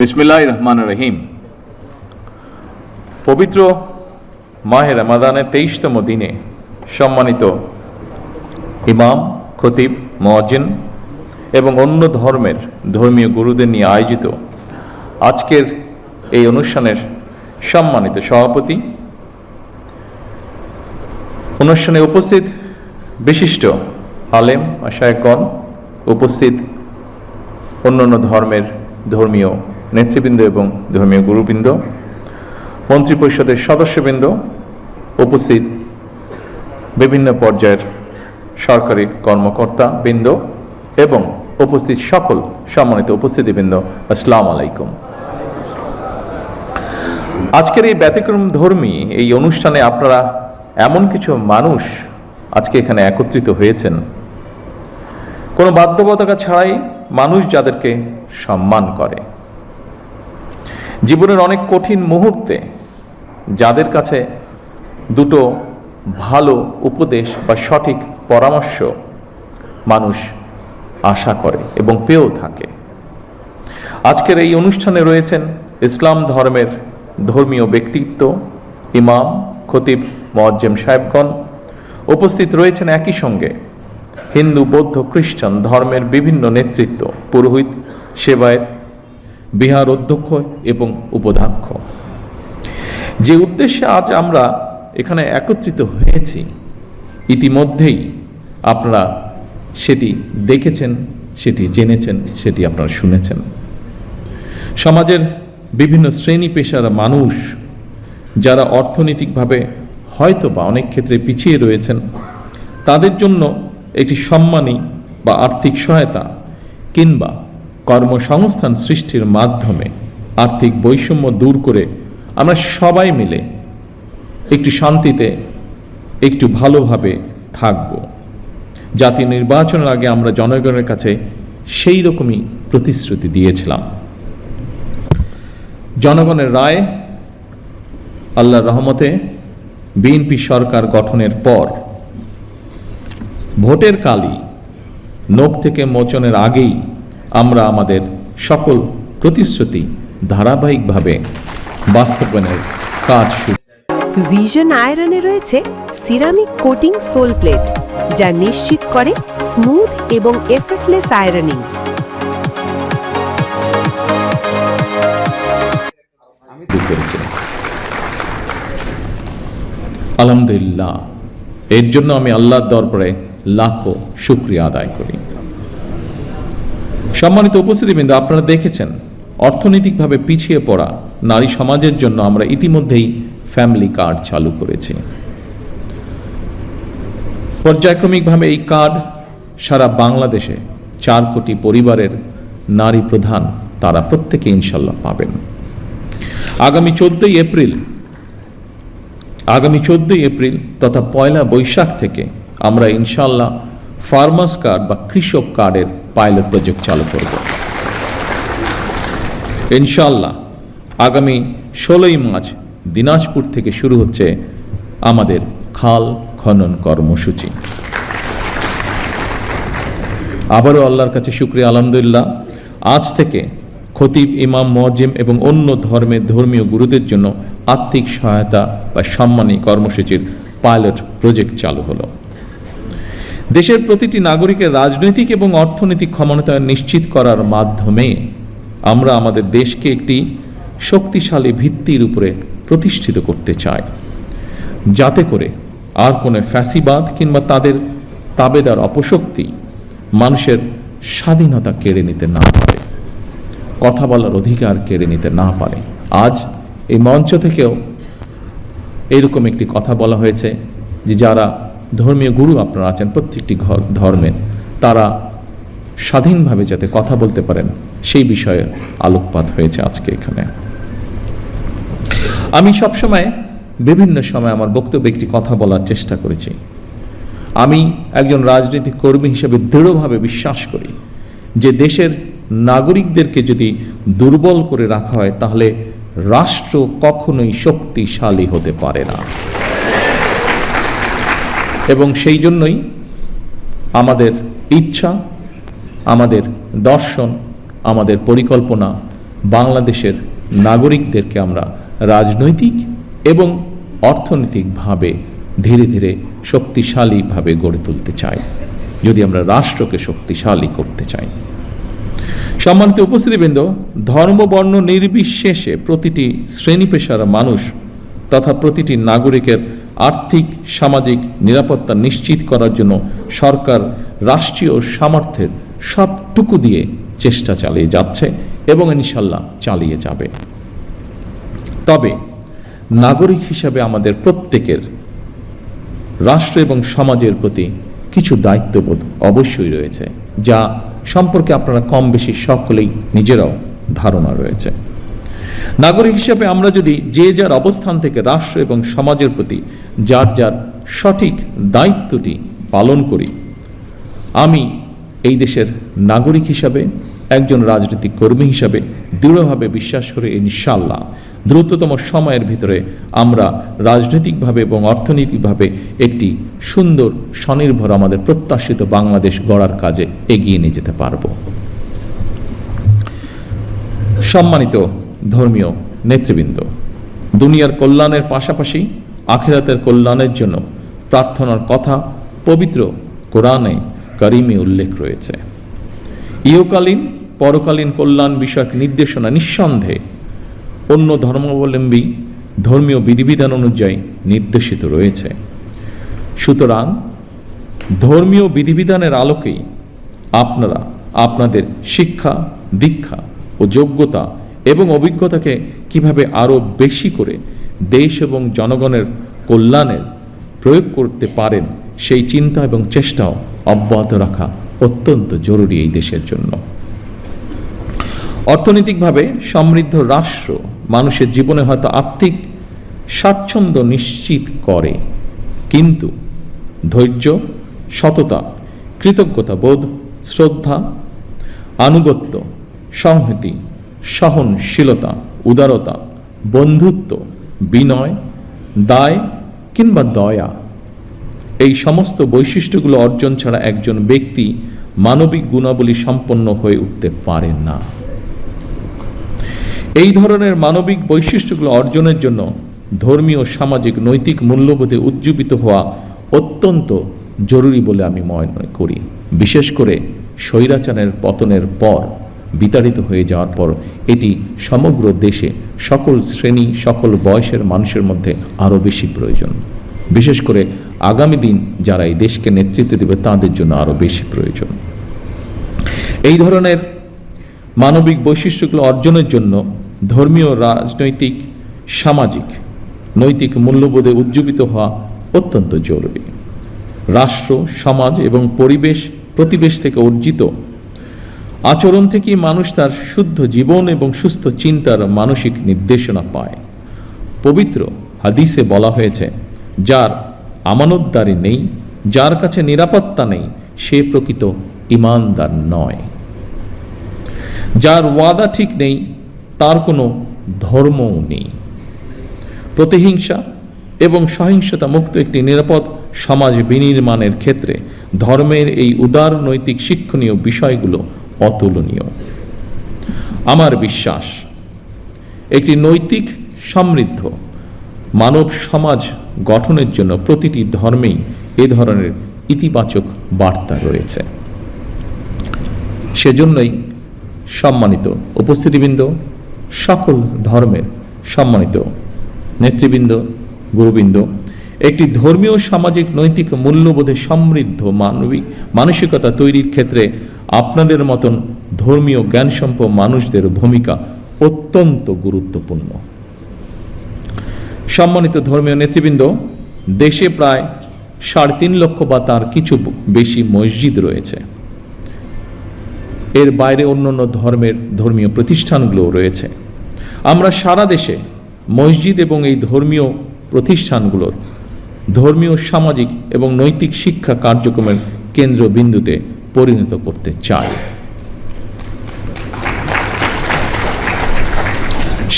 বিসমিল্লাহির রহমানির রহিম। পবিত্র মাহে রমাদানের 23তম দিনে সম্মানিত ইমাম, খতিব, মুয়াজ্জিন এবং অন্য ধর্মের ধর্মীয় গুরুদের নিয়ে আয়োজিত আজকের এই অনুষ্ঠানের সম্মানিত সভাপতি, অনুষ্ঠানে উপস্থিত বিশিষ্ট আলেম, মাশায়েখগণ, উপস্থিত অন্যান্য ধর্মের ধর্মীয় নেতৃবৃন্দ এবং ধর্মীয় গুরুবৃন্দ, মন্ত্রী পরিষদের সদস্যবৃন্দ, উপস্থিত বিভিন্ন পর্যায়ের সরকারি কর্মকর্তা বৃন্দ এবং উপস্থিত সকল সম্মানিত উপস্থিতিবৃন্দ, আসসালামু আলাইকুম। আজকের এই ব্যতিক্রম ধর্মী এই অনুষ্ঠানে আপনারা এমন কিছু মানুষ আজকে এখানে একত্রিত হয়েছেন, কোনো বাধ্যবাধকতা ছাড়াই মানুষ যাদেরকে সম্মান করে, জীবনের অনেক কঠিন মুহূর্তে যাদের কাছে দুটো ভালো উপদেশ বা সঠিক পরামর্শ মানুষ আশা করে এবং পেয়েও থাকে। আজকের এই অনুষ্ঠানে রয়েছেন ইসলাম ধর্মের ধর্মীয় ব্যক্তিত্ব, ইমাম, খতিব, মুয়াজ্জিম সাহেবগণ। উপস্থিত রয়েছেন একই সঙ্গে হিন্দু, বৌদ্ধ, খ্রিস্টান ধর্মের বিভিন্ন নেতৃত্ব, পুরোহিত, সেবায়েত, বিহার অধ্যক্ষ এবং উপাধ্যক্ষ। যে উদ্দেশ্যে আজ আমরা এখানে একত্রিত হয়েছি, ইতিমধ্যেই আপনারা সেটি দেখেছেন, সেটি জেনেছেন, সেটি আপনারা শুনেছেন। সমাজের বিভিন্ন শ্রেণী পেশার মানুষ যারা অর্থনৈতিকভাবে হয়তো বা অনেক ক্ষেত্রে পিছিয়ে রয়েছেন, তাদের জন্য একটি সম্মানী বা আর্থিক সহায়তা কিংবা কর্মসংস্থান সৃষ্টির মাধ্যমে আর্থিক বৈষম্য দূর করে আমরা সবাই মিলে একটু শান্তিতে, একটু ভালোভাবে থাকব। জাতীয় নির্বাচনের আগে আমরা জনগণের কাছে সেই রকমই প্রতিশ্রুতি দিয়েছিলাম। জনগণের রায়, আল্লাহর রহমতে বিএনপি সরকার গঠনের পর ভোটের কালই নখ থেকে মোচনের আগেই আমরা আমাদের সকল প্রতিশ্রুতি ধারাবাহিকভাবে বাস্তবায়নের কাজ শুরু। ভিশন আয়রনে রয়েছে সিরামিক কোটিং সোল প্লেট, যা নিশ্চিত করে স্মুথ এবং এফর্টলেস আয়রনিং। আলহামদুলিল্লাহ, এর জন্য আমি আল্লাহর দরবারে লাখো শুকরিয়া আদায় করি। সম্মানিত উপস্থিতিবৃন্দ, আপনারা দেখেছেন অর্থনৈতিকভাবে পিছিয়ে পড়া নারী সমাজের জন্য আমরা ইতিমধ্যেই ফ্যামিলি কার্ড চালু করেছি। পর্যায়ক্রমিকভাবে এই কার্ড সারা বাংলাদেশে 4 কোটি পরিবারের নারী প্রধান তারা প্রত্যেকে ইনশাল্লাহ পাবেন। আগামী 14ই এপ্রিল তথা 1 বৈশাখ থেকে আমরা ইনশাল্লাহ ফার্মার্স কার্ড বা কৃষক কার্ডের পাইলট প্রজেক্ট চালু করব। ইনশাল্লাহ আগামী 16ই মার্চ দিনাজপুর থেকে শুরু হচ্ছে আমাদের খাল খনন কর্মসূচি। আবারও আল্লাহর কাছে শুকরিয়া, আলহামদুলিল্লাহ, আজ থেকে খতিব, ইমাম, মুয়াজ্জিম এবং অন্য ধর্মের ধর্মীয় গুরুদের জন্য আর্থিক সহায়তা বা সম্মানী কর্মসূচির পাইলট প্রজেক্ট চালু হলো। দেশের প্রতিটি নাগরিকের রাজনৈতিক এবং অর্থনৈতিক ক্ষমতায়ন নিশ্চিত করার মাধ্যমে আমরা আমাদের দেশকে একটি শক্তিশালী ভিত্তির উপরে প্রতিষ্ঠিত করতে চাই, যাতে করে আর কোনো ফ্যাসিবাদ কিংবা তাদের তাবেদার অপশক্তি মানুষের স্বাধীনতা কেড়ে নিতে না পারে, কথা বলার অধিকার কেড়ে নিতে না পারে। আজ এই মঞ্চ থেকেও এইরকম একটি কথা বলা হয়েছে যে যারা ধর্মীয় গুরু আপনারা আছেন প্রত্যেকটি ধর্মের, তারা স্বাধীনভাবে যাতে কথা বলতে পারেন সেই বিষয়ে আলোকপাত হয়েছে আজকে এখানে। আমি সবসময় বিভিন্ন সময় আমার বক্তব্যে একটি কথা বলার চেষ্টা করেছি। আমি একজন রাজনৈতিক কর্মী হিসেবে দৃঢ়ভাবে বিশ্বাস করি যে দেশের নাগরিকদেরকে যদি দুর্বল করে রাখা হয় তাহলে রাষ্ট্র কখনোই শক্তিশালী হতে পারে না। এবং সেই জন্যই আমাদের ইচ্ছা, আমাদের দর্শন, আমাদের পরিকল্পনা বাংলাদেশের নাগরিকদেরকে আমরা রাজনৈতিক এবং অর্থনৈতিকভাবে ধীরে ধীরে শক্তিশালীভাবে গড়ে তুলতে চাই, যদি আমরা রাষ্ট্রকে শক্তিশালী করতে চাই। সম্মানিত উপস্থিতিবৃন্দ, ধর্ম বর্ণ নির্বিশেষে প্রতিটি শ্রেণী পেশার মানুষ তথা প্রতিটি নাগরিকের আর্থিক সামাজিক নিরাপত্তা নিশ্চিত করার জন্য সরকার রাষ্ট্রীয় সামর্থ্যের সবটুকু দিয়ে চেষ্টা চালিয়ে যাচ্ছে এবং ইনশাল্লাহ চালিয়ে যাবে। তবে নাগরিক হিসাবে আমাদের প্রত্যেকের রাষ্ট্র এবং সমাজের প্রতি কিছু দায়িত্ববোধ অবশ্যই রয়েছে, যা সম্পর্কে আপনারা কম বেশি সকলেই নিজেরাও ধারণা রয়েছে। নাগরিক হিসাবে আমরা যদি যে যার অবস্থান থেকে রাষ্ট্র এবং সমাজের প্রতি যার যার সঠিক দায়িত্বটি পালন করি, আমি এই দেশের নাগরিক হিসাবে, একজন রাজনৈতিক কর্মী হিসাবে দৃঢ়ভাবে বিশ্বাস করে ইনশাআল্লাহ দ্রুততম সময়ের ভিতরে আমরা রাজনৈতিকভাবে এবং অর্থনৈতিকভাবে একটি সুন্দর স্বনির্ভর আমাদের প্রত্যাশিত বাংলাদেশ গড়ার কাজে এগিয়ে নিয়ে যেতে পারব। সম্মানিত ধর্মীয় নেতৃবৃন্দ, দুনিয়ার কল্যাণের পাশাপাশি আখিরাতের কল্যাণের জন্য প্রার্থনার কথা পবিত্র কোরআনে কারিমে উল্লেখ রয়েছে। ইহকালীন পরকালীন কল্যাণ বিষয়ক নির্দেশনা নিঃসন্দেহে অন্য ধর্মাবলম্বী ধর্মীয় বিধিবিধান অনুযায়ী নির্দেশিত রয়েছে। সুতরাং ধর্মীয় বিধিবিধানের আলোকেই আপনারা আপনাদের শিক্ষা, দীক্ষা ও যোগ্যতা এবং অভিজ্ঞতাকে কিভাবে আরও বেশি করে দেশ এবং জনগণের কল্যাণের প্রয়োগ করতে পারেন, সেই চিন্তা এবং চেষ্টাও অব্যাহত রাখা অত্যন্ত জরুরি এই দেশের জন্য। অর্থনৈতিকভাবে সমৃদ্ধ রাষ্ট্র মানুষের জীবনে হয়তো আর্থিক স্বাচ্ছন্দ্য নিশ্চিত করে, কিন্তু ধৈর্য, সততা, কৃতজ্ঞতা বোধ, শ্রদ্ধা, আনুগত্য, সংহতি, সহনশীলতা, উদারতা, বন্ধুত্ব, বিনয়, দায় কিংবা দয়া, এই সমস্ত বৈশিষ্ট্যগুলো অর্জন ছাড়া একজন ব্যক্তি মানবিক গুণাবলী সম্পন্ন হয়ে উঠতে পারে না। এই ধরনের মানবিক বৈশিষ্ট্যগুলো অর্জনের জন্য ধর্মীয়, সামাজিক, নৈতিক মূল্যবোধে উজ্জীবিত হওয়া অত্যন্ত জরুরি বলে আমি মনে করি। বিশেষ করে স্বৈরাচারের পতনের পর, বিতাড়িত হয়ে যাওয়ার পর এটি সমগ্র দেশে সকল শ্রেণী, সকল বয়সের মানুষের মধ্যে আরও বেশি প্রয়োজন। বিশেষ করে আগামী দিন যারা এই দেশকে নেতৃত্ব দেবে তাদের জন্য আরও বেশি প্রয়োজন। এই ধরনের মানবিক বৈশিষ্ট্যগুলো অর্জনের জন্য ধর্মীয়, রাজনৈতিক, সামাজিক, নৈতিক মূল্যবোধে উজ্জীবিত হওয়া অত্যন্ত জরুরি। রাষ্ট্র, সমাজ এবং প্রতিবেশ থেকে অর্জিত আচরণ থেকেই মানুষ তার শুদ্ধ জীবন এবং সুস্থ চিন্তার মানসিক নির্দেশনা পায়। পবিত্র হাদিসে বলা হয়েছে, যার আমানতদারি নেই, যার কাছে নিরাপত্তা নেই, সে প্রকৃত ঈমানদার নয়। যার ওয়াদা ঠিক নেই, তার কোনো ধর্মও নেই। প্রতিহিংসা এবং সহিংসতা মুক্ত একটি নিরাপদ সমাজ বিনির্মাণের ক্ষেত্রে ধর্মের এই উদার নৈতিক শিক্ষণীয় বিষয়গুলো অতুলনীয়। আমার বিশ্বাস, একটি নৈতিক সমৃদ্ধ মানব সমাজ গঠনের জন্য প্রতিটি ধর্মেই এ ধরনের ইতিবাচক বার্তা রয়েছে। সেজন্যই সম্মানিত উপস্থিতিবৃন্দ, সকল ধর্মের সম্মানিত নেতৃবৃন্দ, গুরুবৃন্দ, একটি ধর্মীয়, সামাজিক, নৈতিক মূল্যবোধে সমৃদ্ধ মানসিকতা তৈরির ক্ষেত্রে আপনাদের মতন ধর্মীয় জ্ঞানসম্পন্ন মানুষদের ভূমিকা অত্যন্ত গুরুত্বপূর্ণ। সম্মানিত ধর্মীয় নেতৃবৃন্দ, দেশে প্রায় 3.5 লক্ষ বা তার কিছু বেশি মসজিদ রয়েছে। এর বাইরে অন্যান্য ধর্মীয় প্রতিষ্ঠানগুলো রয়েছে। আমরা সারা দেশে মসজিদ এবং এই ধর্মীয় প্রতিষ্ঠানগুলোর ধর্মীয়, সামাজিক এবং নৈতিক শিক্ষা কার্যক্রমের কেন্দ্রবিন্দুতে পরিণত করতে চাই।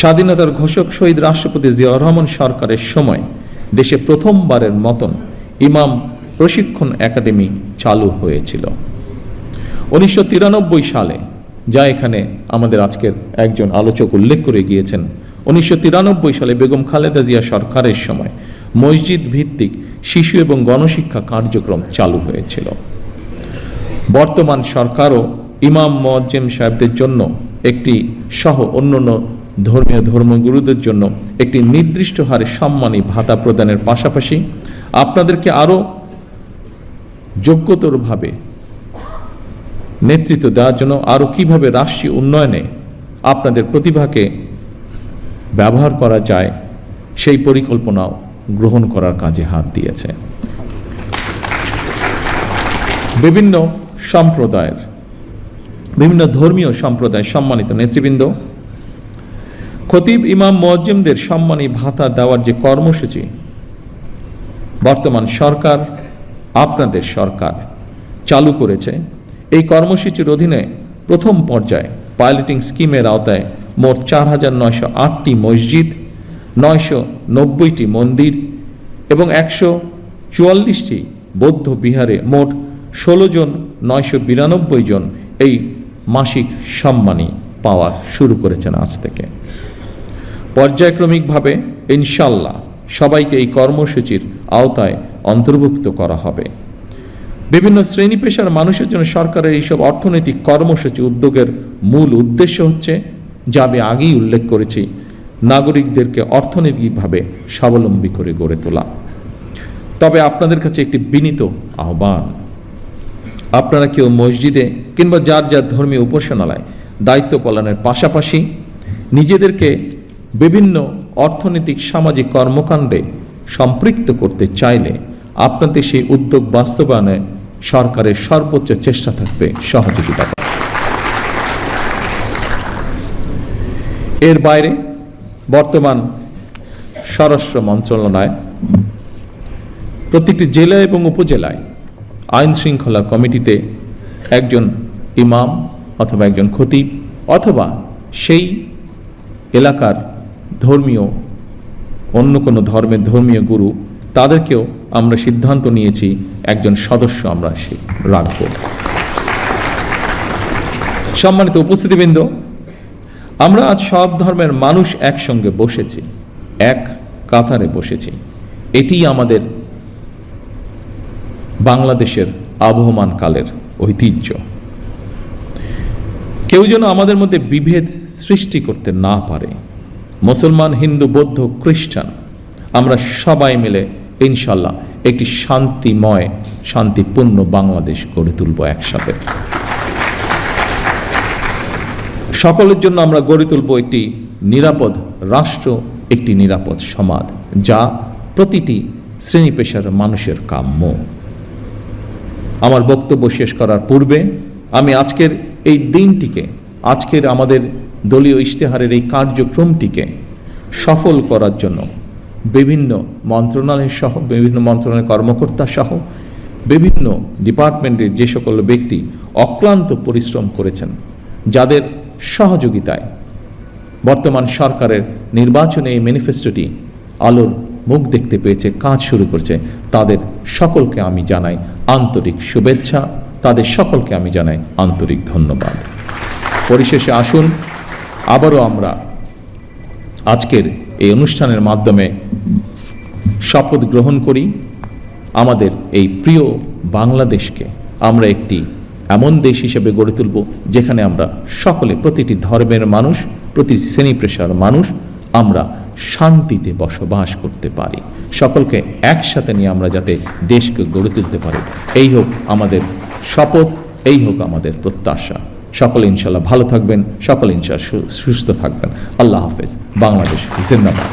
স্বাধীনতার ঘোষক শহীদ রাষ্ট্রপতি জিয়াউর রহমান সরকারের সময় দেশে প্রথমবারের মতন ইমাম প্রশিক্ষণ একাডেমি চালু হয়েছিল। 1993 সালে যা এখানে আমাদের আজকের একজন আলোচক উল্লেখ করে গিয়েছেন। 1993 সালে বেগম খালেদা জিয়া সরকারের সময় মসজিদ ভিত্তিক শিশু এবং গণশিক্ষা কার্যক্রম চালু হয়েছিল। বর্তমান সরকারও ইমাম মুয়াজ্জিম সাহেবদের জন্য একটি সহ অন্যান্য ধর্মগুরুদের জন্য একটি নির্দিষ্ট হারে সম্মানী ভাতা প্রদানের পাশাপাশি আপনাদেরকে আরও যোগ্যতরভাবে নেতৃত্ব দেওয়ার জন্য আরও কিভাবে রাষ্ট্রীয় উন্নয়নে আপনাদের প্রতিভাকে ব্যবহার করা যায় সেই পরিকল্পনাও গ্রহণ করার কাজে হাত দিয়েছে। বিভিন্ন সম্প্রদায়ের, বিভিন্ন ধর্মীয় সম্প্রদায়ের সম্মানিত নেতৃবৃন্দ, খতিব ইমাম মুয়াজ্জিমদের সম্মানী ভাতা দেওয়ার যে কর্মসূচি বর্তমান সরকার, আপনাদের সরকার চালু করেছে, এই কর্মসূচির অধীনে প্রথম পর্যায়ে পাইলটিং স্কিমের আওতায় মোট 4,908টি মসজিদ, 990টি মন্দির এবং 144টি বৌদ্ধ বিহারে মোট 16 জন 992 জন এই মাসিক সম্মানী পাওয়া শুরু করেছেন আজ থেকে। পর্যায়ক্রমিকভাবে ইনশাল্লাহ সবাইকে এই কর্মসূচির আওতায় অন্তর্ভুক্ত করা হবে। বিভিন্ন শ্রেণী পেশার মানুষের জন্য সরকারের এইসব অর্থনৈতিক কর্মসূচি উদ্যোগের মূল উদ্দেশ্য হচ্ছে, যা আমি আগেই উল্লেখ করেছি, নাগরিকদেরকে অর্থনৈতিকভাবে স্বাবলম্বী করে গড়ে তোলা। তবে আপনাদের কাছে একটি বিনীত আহ্বান, আপনারা কেউ মসজিদে কিংবা যার যার ধর্মীয় উপাসনালয় দায়িত্ব পালনের পাশাপাশি নিজেদেরকে বিভিন্ন অর্থনৈতিক সামাজিক কর্মকাণ্ডে সম্পৃক্ত করতে চাইলে আপনাদের সেই উদ্যোগ বাস্তবায়নে সরকারের সর্বোচ্চ চেষ্টা থাকবে সহযোগিতা। এর বাইরে বর্তমান স্বরাষ্ট্র মন্ত্রণালয় প্রতিটি জেলা এবং উপজেলায় আইন শৃঙ্খলা কমিটিতে একজন ইমাম অথবা একজন খতিব অথবা সেই এলাকার ধর্মীয় অন্য কোনো ধর্মের ধর্মীয় গুরু, তাদেরকেও আমরা সিদ্ধান্ত নিয়েছি একজন সদস্য আমরা রাখব। সম্মানিত উপস্থিতিবৃন্দ, আমরা আজ সব ধর্মের মানুষ একসঙ্গে বসেছি, এক কাতারে বসেছি। এটি আমাদের বাংলাদেশের আবহমান কালের ঐতিহ্য। কেউ যেন আমাদের মধ্যে বিভেদ সৃষ্টি করতে না পারে। মুসলমান, হিন্দু, বৌদ্ধ, খ্রিস্টান, আমরা সবাই মিলে ইনশাল্লাহ একটি শান্তিময়, শান্তিপূর্ণ বাংলাদেশ গড়ে তুলব একসাথে। সকলের জন্য আমরা গড়ে তুলব একটি নিরাপদ রাষ্ট্র, একটি নিরাপদ সমাজ, যা প্রতিটি শ্রেণী পেশার মানুষের কাম্য। আমার বক্তব্য শেষ করার পূর্বে আমি আজকের এই দিনটিকে, আজকের আমাদের দলীয় ইশতেহারের এই কার্যক্রমটিকে সফল করার জন্য বিভিন্ন মন্ত্রণালয় সহ, বিভিন্ন মন্ত্রণালয়ের কর্মকর্তা সহ বিভিন্ন ডিপার্টমেন্টের যে সকল ব্যক্তি অক্লান্ত পরিশ্রম করেছেন, যাদের সহযোগিতায় বর্তমান সরকারের নির্বাচনে এই ম্যানিফেস্টোটি আলোর মুখ দেখতে পেয়েছে, কাজ শুরু করছে, তাদের সকলকে আমি জানাই আন্তরিক শুভেচ্ছা, তাদের সকলকে আমি জানাই আন্তরিক ধন্যবাদ। পরিশেষে আসুন আবারও আমরা আজকের এই অনুষ্ঠানের মাধ্যমে শপথ গ্রহণ করি, আমাদের এই প্রিয় বাংলাদেশকে আমরা একটি এমন দেশ হিসেবে গড়ে তুলব যেখানে আমরা সকলে, প্রতিটি ধর্মের মানুষ, প্রতিটি শ্রেণী পেশার মানুষ, আমরা শান্তিতে বসবাস করতে পারি। সকলকে একসাথে নিয়ে আমরা যাতে দেশকে গড়ে তুলতে পারি, এই হোক আমাদের শপথ, এই হোক আমাদের প্রত্যাশা। সকলে ইনশাল্লাহ ভালো থাকবেন, সকলে ইনশাল্লাহ সুস্থ থাকবেন। আল্লাহ হাফেজ। বাংলাদেশ জিন্দাবাদ।